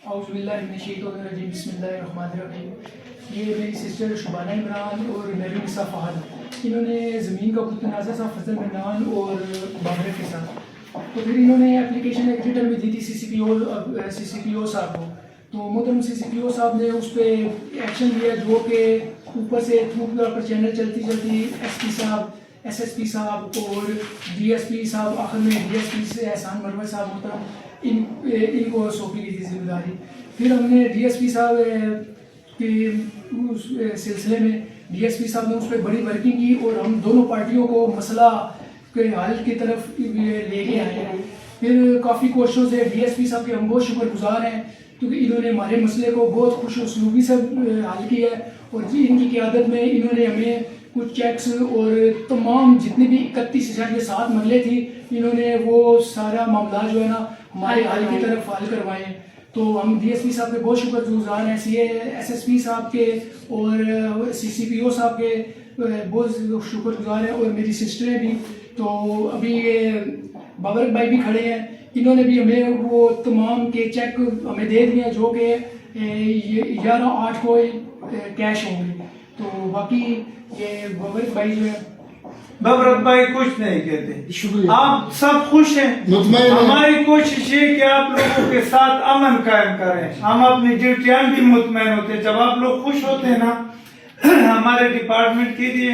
اعوذ باللہ من الشیطان الرجیم بسم اللہ الرحمن الرحیم. یہ میری سسٹر شبانہ عمران اور میری نسا فہد، انہوں نے زمین کا خود تنازع تھا فضل منان اور بابر کے ساتھ. تو پھر انہوں نے اپلیکیشن ایک ریٹرن میں دی تھی سی سی پی او صاحب کو. تو محترم سی سی پی او صاحب نے اس پہ ایکشن لیا، جو کہ اوپر سے تھرو پر چینل چلتی ایس پی صاحب، ایس ایس پی صاحب اور ڈی ایس پی صاحب، آخر میں ڈی ایس پی سے احسان مروت صاحب محترم ان کو سونپی گئی تھی ذمہ داری. پھر ہم نے ڈی ایس پی صاحب کے اس سلسلے میں ڈی ایس پی صاحب نے اس پہ بڑی ورکنگ کی اور ہم دونوں پارٹیوں کو مسئلہ کے حل کی طرف لے کے آئے ہیں. پھر کافی کوششوں سے ڈی ایس پی صاحب کے ہم بہت شکر گزار ہیں، کیونکہ انہوں نے ہمارے مسئلے کو بہت خوش اسلوبی سے حل کیا ہے. اور ان کی قیادت میں انہوں نے ہمیں کچھ چیکس اور تمام جتنے بھی 31.7 مرلے تھی، انہوں نے وہ سارا معاملہ جو ہے نا ہمارے حل کی طرف حل کروائے ہیں. تو ہم ڈی ایس پی صاحب کے بہت شکر گزار ہیں، ایس ایس پی صاحب کے اور سی سی پی او صاحب کے بہت شکر گزار ہیں، اور میری سسٹریں بھی. تو ابھی یہ بابر بھائی بھی کھڑے ہیں، انہوں نے بھی ہمیں وہ تمام کے چیک ہمیں دے دیے ہیں، جو کہ 11/8 کو کیش ہوں گے. تو باقی یہ بابر بھائی جو ہے، بابرت بھائی کچھ نہیں کہتے، آپ سب خوش ہیں. ہماری کوشش ہے کہ آپ لوگوں کے ساتھ امن قائم کریں. ہم اپنی ڈیوٹیاں بھی مطمئن ہوتے ہیں جب آپ لوگ خوش ہوتے ہیں نا. ہمارے ڈپارٹمنٹ کے لیے،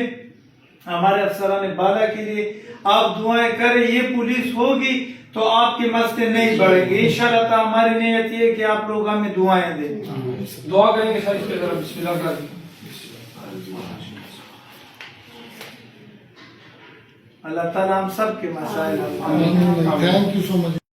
ہمارے افسران بالا کے لیے آپ دعائیں کریں. یہ پولیس ہوگی تو آپ کے مسئلے نہیں بڑھیں گے انشاءاللہ. تعالی ہماری نیت یہ ہے کہ آپ لوگ ہمیں دعائیں دیں. دعا کریں گے سر. اس کے ذرا بسم اللہ کریں. اللہ تعالیٰ ہم سب کے مسائل تھینک یو سو مچ.